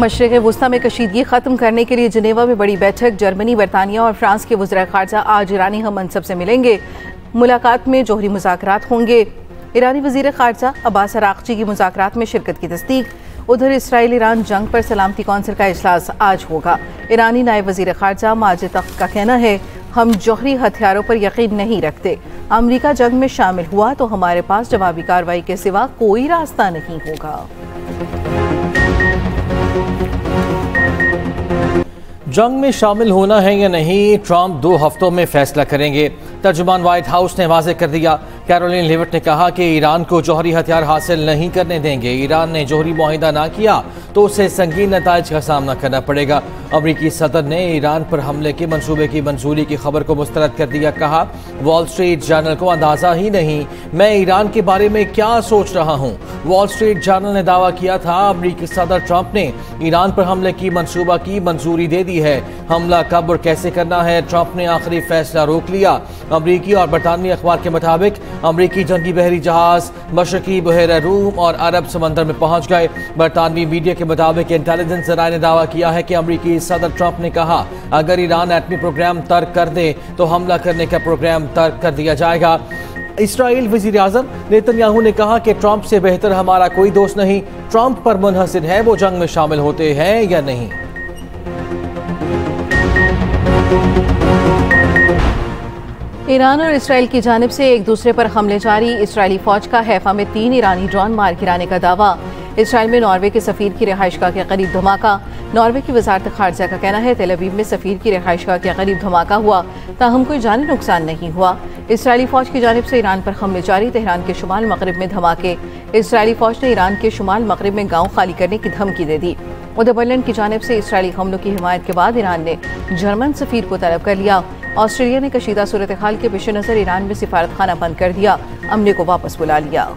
मशरिक़ वुस्ता में कशीदगी ख़त्म करने के लिए जिनेवा में बड़ी बैठक। जर्मनी, बरतानिया और फ्रांस के वज़ीर ख़ारजा आज ईरानी हम मनसब से मिलेंगे। मुलाकात में जोहरी मुज़ाकरात होंगे। ईरानी वज़ीर ख़ारजा अब्बास अराग़ची की मुज़ाकरात में शिरकत की तस्दीक। उधर इसराइल ईरान जंग पर सलामती कौंसिल का इजलास आज होगा। ईरानी नायब वज़ीर ख़ारजा माजिद तख्त का कहना है, हम जौहरी हथियारों पर यकीन नहीं रखते। अमरीका जंग में शामिल हुआ तो हमारे पास जवाबी कार्रवाई के सिवा कोई रास्ता नहीं होगा। जंग में शामिल होना है या नहीं, ट्रंप 2 हफ्तों में फैसला करेंगे। तर्जुमान व्हाइट हाउस ने वाज़ेह कर दिया। कैरोलिन लेविट ने कहा कि ईरान को जौहरी हथियार हासिल नहीं करने देंगे। ईरान ने जौहरी मुआहिदा ना किया तो उसे संगीन नताइज का सामना करना पड़ेगा। अमरीकी सदर ने ईरान पर हमले के मंसूबे की मंजूरी की खबर को मुस्तरद कर दिया। कहा, वॉल स्ट्रीट जर्नल को अंदाजा ही नहीं मैं ईरान के बारे में क्या सोच रहा हूँ। वॉल स्ट्रीट जर्नल ने दावा किया था अमरीकी सदर ट्रंप ने ईरान पर हमले की मंसूबा की मंजूरी दे दी है। हमला कब और कैसे करना है, ट्रंप ने आखिरी फैसला रोक लिया। अमरीकी और बरतानवी अखबार के मुताबिक अमरीकी जंगी बहरी जहाज मशरकी बहर रूम और अरब समंदर में पहुंच गए। बरतानवी मीडिया के मुताबिक इंटेलिजेंस जराए ने दावा किया है कि अमरीकी सदर ट्रंप ने कहा, अगर ईरान एटमी प्रोग्राम तर्क कर दे तो हमला करने का प्रोग्राम तर्क कर दिया जाएगा। इसराइल वज़ीर आज़म नेतन्याहू ने कहा कि ट्रंप से बेहतर हमारा कोई दोस्त नहीं। ट्रंप पर मुनहसिर है वो जंग में शामिल होते हैं या नहीं। ईरान और इसराइल की जानिब से एक दूसरे पर हमले जारी। इसराइली फौज का हैफा में 3 ईरानी ड्रोन मार गिराने का दावा। इसराइल में नॉर्वे के सफीर की रिहाइशगाह के करीब धमाका। नॉर्वे की वजारत खारजा का कहना है, तेल अवीव में सफीर की रिहाइशगाह के करीब धमाका हुआ, ताहम कोई जानी नुकसान नहीं हुआ। इसराइली फौज की जानिब से ईरान पर हमले जारी। तेहरान के शुमाल मगरिब में धमाके। इसराइली फौज ने ईरान के शुमाल मगरिब में गाँव खाली करने की धमकी दे दी। उधर बर्लिन की जानिब से इसराइली हमलों की हिमायत के बाद ईरान ने जर्मन सफीर को तलब कर लिया। ऑस्ट्रेलिया ने कशीदा सूरत हाल के पेश नज़र ईरान में सिफारत खाना बंद कर दिया, अमले को वापस बुला लिया।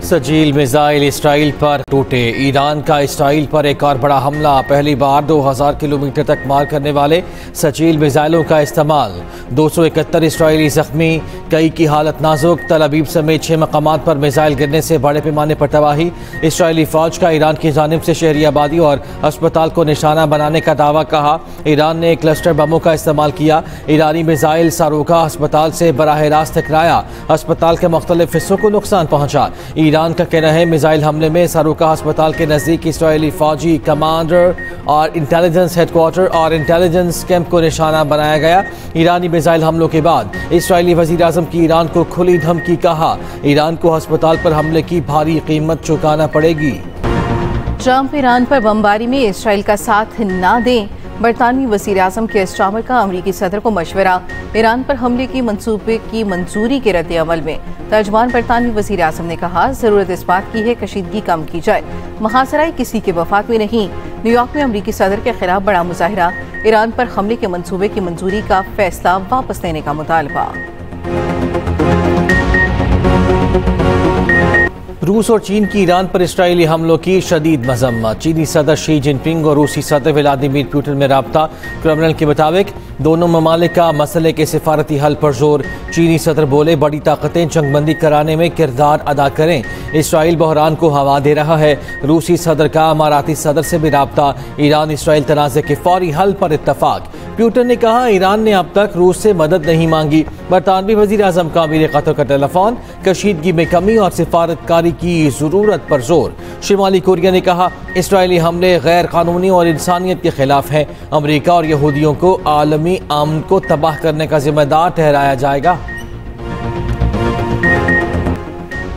सजील मिसाइल इसराइल पर टूटे। ईरान का इसराइल पर एक और बड़ा हमला। पहली बार 2000 किलोमीटर तक मार करने वाले सजील मिसाइलों का इस्तेमाल। 271 इसराइली जख्मी, कई की हालत नाजुक। तल अवीव समेत 6 मकामात पर मिसाइल गिरने से बड़े पैमाने पर तबाही। इसराइली फौज का ईरान की जानिब से शहरी आबादी और अस्पताल को निशाना बनाने का दावा। कहा, ईरान ने क्लस्टर बमों का इस्तेमाल किया। ईरानी मिसाइल सारूका अस्पताल से बराह रास्त टकराया। अस्पताल के मुख्तलिफ हिस्सों को नुकसान पहुंचा। ईरान का कहना है, मिसाइल हमले में सारूका अस्पताल के नजदीक इसराइली फौजी कमांडर और इंटेलिजेंस हेडक्वार्टर और इंटेलिजेंस कैंप को निशाना बनाया गया। ईरानी मिसाइल हमलों के बाद इसराइली वजीर आजम की ईरान को खुली धमकी। कहा, ईरान को अस्पताल पर हमले की भारी कीमत चुकाना पड़ेगी। ट्रंप ईरान पर बमबारी में इसराइल का साथ ना दें। बरतानवी वज़ीर आज़म के स्टामर का अमरीकी सदर को मशवरा। ईरान पर हमले की मंसूबे की मंजूरी के रद्द अमल में तर्जुमान बरतानवी वज़ीर आज़म ने कहा, ज़रूरत इस बात की है कशीदगी कम की जाए। मुहासराए किसी के वफाक में नहीं। न्यूयॉर्क में अमरीकी सदर के खिलाफ बड़ा मुजाहिरा। ईरान पर हमले के मंसूबे की मंजूरी का फैसला वापस लेने का मुतालबा। रूस और चीन की ईरान पर इसराइली हमलों की शदीद मजम्मत। चीनी सदर शी जिनपिंग और रूसी सदर व्लादिमीर पुतिन में राब्ता। क्रेमलिन के मुताबिक दोनों ममालिक का मसले के सिफारती हल पर जोर। चीनी सदर बोले, बड़ी ताकतें जंगबंदी कराने में किरदार अदा करें। इसराइल बहरान को हवा दे रहा है। रूसी सदर का अमाराती सदर से भी राब्ता। ईरान इसराइल तनाज़े के फौरी हल पर इत्तफाक। पुतिन ने कहा, ईरान ने अब तक रूस से मदद नहीं मांगी। बरतानवी वज़ीर आज़म का अमीर कतर का टेलीफोन। कशीदगी में कमी और सिफारतकारी की जरूरत पर जोर। शिमाली कोरिया ने कहा, इसराइली हमले गैर कानूनी और इंसानियत के खिलाफ हैं। अमरीका और यहूदियों को आलमी अमन को तबाह करने का जिम्मेदार ठहराया जाएगा।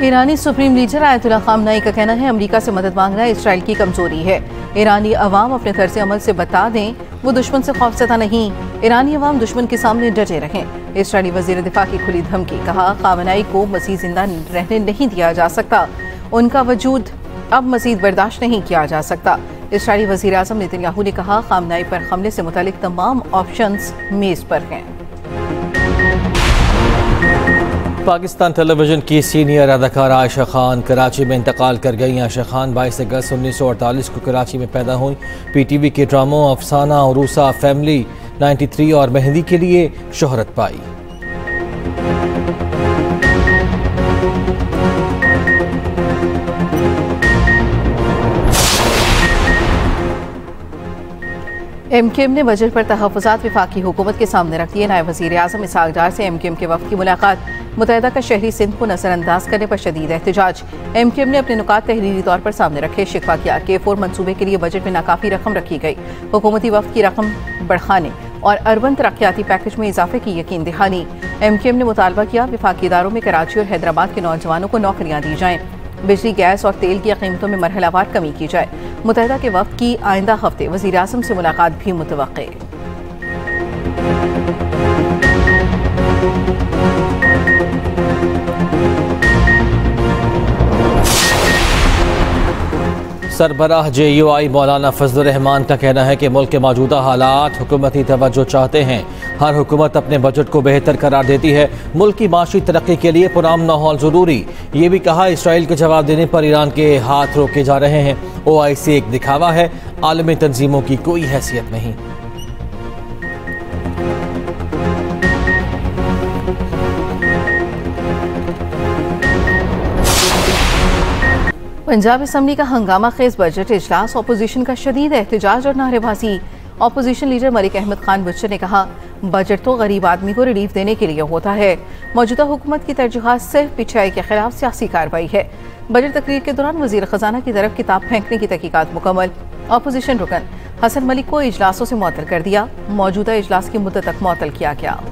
ईरानी सुप्रीम लीडर आयतुल्लाह खामनाई का कहना है, अमरीका से मदद मांगना इसराइल की कमजोरी है। ईरानी अवाम अपने तर्ज अमल से बता दें वो दुश्मन से खौफज़दा नहीं। ईरानी अवाम दुश्मन के सामने डटे रहें। इसराइली वज़ीर दिफा की खुली धमकी। कहा, खामनाई को मज़ीद जिंदा रहने नहीं दिया जा सकता। उनका वजूद अब मज़ीद बर्दाश्त नहीं किया जा सकता। इसराइली वज़ीर आज़म नेतन्याहू ने कहा, खामनाई पर हमले से मुतालिक तमाम ऑप्शंस मेज़ पर हैं। पाकिस्तान टेलीविजन की सीनियर अदाकारा आयशा खान कराची में इंतकाल कर गई। आयशा खान 22 अगस्त 1948 को कराची में पैदा हुई। PTV के ड्रामों अफसाना, उरूसा, फैमिली, 93 और मेहंदी के लिए शोहरत पाई। MQM ने बजट पर तहफ़्फ़ुज़ात वफ़ाक़ी हुकूमत के सामने रख दिए। नायब वज़ीर आज़म इसहाक़ डार से MQM के वफ़द की मुलाकात। मुत्तहिदा का शहरी सिंध को नज़रअंदाज करने पर शदीद एहतजाज। MQM ने अपने नुकात तहरीरी तौर पर सामने रखे। शिकवा किया K4 मनसूबे के लिए बजट में नाकाफ़ी रकम रखी गई। हुकूमती वफ़द की रकम बढ़ाने और अर्बन तरक्याती पैकेज में इजाफे की यकीन दहानी। MQM ने मुतालबा किया वफ़ाक़ी इदारों में कराची और हैदराबाद के नौजवानों को नौकरियाँ दी जाएँ। बिजली, गैस और तेल की कीमतों में मरहलावार कमी की जाए। मुत्तहिदा के वफ़द की आइंदा हफ्ते वज़ीर आज़म से मुलाकात भी मुतवक्के। सरबराह JUI मौलाना फजलुर रहमान का कहना है कि मुल्क के मौजूदा हालात हुकूमती तवज्जो चाहते हैं। हर हुकूमत अपने बजट को बेहतर करार देती है। मुल्क की माशी तरक्की के लिए पुरअमन माहौल ज़रूरी। ये भी कहा इसराइल के जवाब देने पर ईरान के हाथ रोके जा रहे हैं। OIC एक दिखावा है, आलमी तंजीमों की कोई हैसियत नहीं। पंजाब असम्बली का हंगामा खेज बजट इजलास, अपोजिशन का शदीद एहतजाज और नारेबाजी। अपोजिशन लीडर मलिक अहमद खान बच्चन ने कहा बजट तो गरीब आदमी को रिलीफ देने के लिए होता है। मौजूदा हुकूमत की तरजीहात सिर्फ पिछाई के खिलाफ सियासी कार्रवाई है। बजट तकरीर के दौरान वजीर खजाना की तरफ किताब फेंकने की तहकीकात मुकम्मल। अपोजिशन रुकन हसन मलिक को इजलासों से मुअत्तल कर दिया। मौजूदा इजलास की मुद्दत तक मुअत्तल किया गया।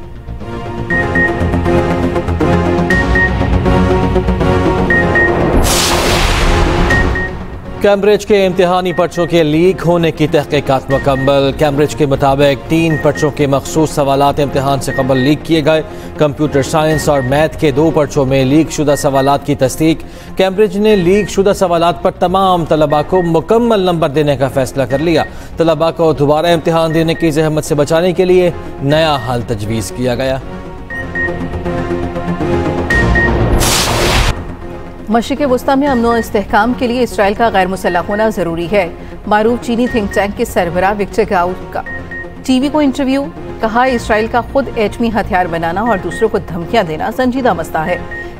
कैम्ब्रिज के इम्तिहानी पर्चों के लीक होने की तहकीकात मुकम्मल। कैम्ब्रिज के मुताबिक 3 पर्चों के मखसूस सवालात इम्तिहान से कबल लीक किए गए। कंप्यूटर साइंस और मैथ के 2 पर्चों में लीक शुदा सवालात की तस्दीक। कैम्ब्रिज ने लीक शुदा सवालात पर तमाम तलबा को मुकम्मल नंबर देने का फैसला कर लिया। तलबा को दोबारा इम्तिहान देने की जहमत से बचाने के लिए नया हल तजवीज़ किया गया। मशरिक़ वस्ता में अमन व इस्तेहकाम के लिए इसराइल का गैर मुसल्लह होना ज़रूरी है। मारूफ चीनी थिंक टैंक के सरबराह विक्टर गाउट का TV को इंटरव्यू। कहा इसराइल का खुद एटमी हथियार बनाना और दूसरों को धमकियां देना संजीदा मसला है।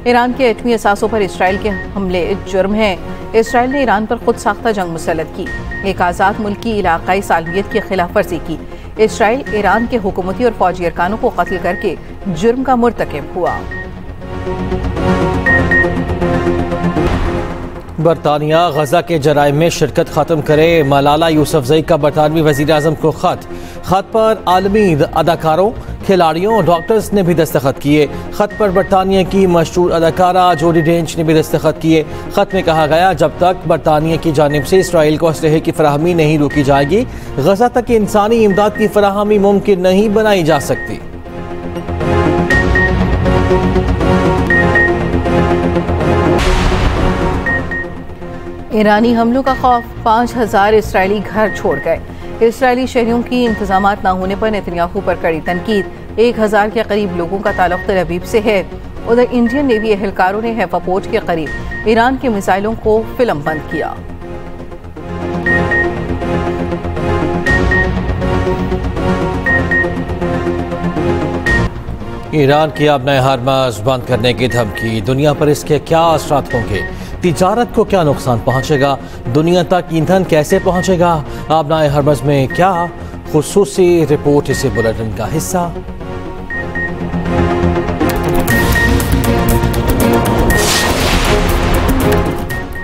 ईरान के एटमी असासों पर इसराइल के हमले जुर्म हैं। इसराइल ने ईरान पर खुद साख्ता जंग मुसल्लत की। एक आज़ाद मुल्क की इलाकाई सालमियत की खिलाफ वर्जी की। इसराइल ईरान के हुकूमती और फौजी अरकानों को कत्ल करके जुर्म का मुर्तकिब हुआ। बरतानिया गजा के जराइम में शिरकत खत्म करे। मलाला यूसुफजई का बरतानवी वज़ीर आज़म को खत पर आलमी अदाकारों, खिलाड़ियों और डॉक्टर्स ने भी दस्तखत किए। खत पर बरतानिया की मशहूर अदाकारा जोडी डेंच ने भी दस्तखत किए। खत में कहा गया जब तक बरतानिया की जानिब से इसराइल को असलहे की फराहमी नहीं रोकी जाएगी, गजा तक इंसानी इमदाद की फराहमी मुमकिन नहीं बनाई जा सकती। ईरानी हमलों का खौफ, 5000 इसराइली घर छोड़ गए। इसराइली शहरियों की इंतजामात न होने पर नेतन्याहू पर कड़ी तनकीद। 1000 के करीब लोगों का ताल्लुक तल अवीव से है। उधर इंडियन नेवी एहलकारों ने हैफा पोर्ट के करीब ईरान के मिसाइलों को फिल्म बंद किया। ईरान की अपने हरमज़ बंद करने की धमकी। दुनिया पर इसके क्या असरात होंगे? तिजारत को क्या नुकसान पहुंचेगा? दुनिया तक ईंधन कैसे पहुंचेगा? आबनाए हरमज़ में क्या खुसूसी रिपोर्ट इसी बुलेटिन का हिस्सा।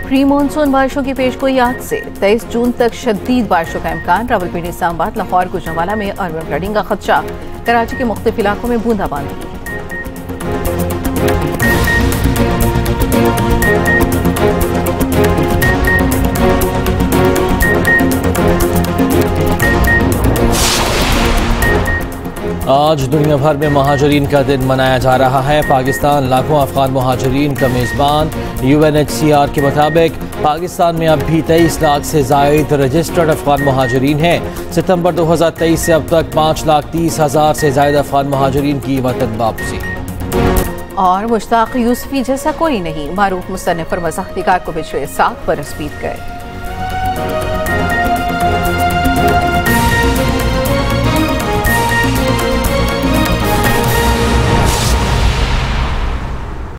प्री मानसून बारिशों की पेशगोई आज से 23 जून तक शदीद बारिशों का इम्कान। रावलपिंडी, इस्लामाबाद, लाहौर, गुजरांवाला में अर्बन फ्लडिंग का खदशा। कराची के मुख्तलिफ इलाकों में बूंदाबांदी। आज दुनिया भर में महाजरीन का दिन मनाया जा रहा है। पाकिस्तान लाखों अफगान महाजरीन का मेज़बान। UNHCR के मुताबिक पाकिस्तान में अब भी 23 लाख से ज़ायद रजिस्टर्ड अफगान महाजरीन हैं। सितंबर 2023 से अब तक 5,30,000 से ज़ायद अफगान महाजरीन की वतन वापसी। और मुश्ताक यूसुफी जैसा कोई नहीं। मारूफ मुसन्निफ और मज़ाहनिगार को पिछले 7 बरस बीत गए।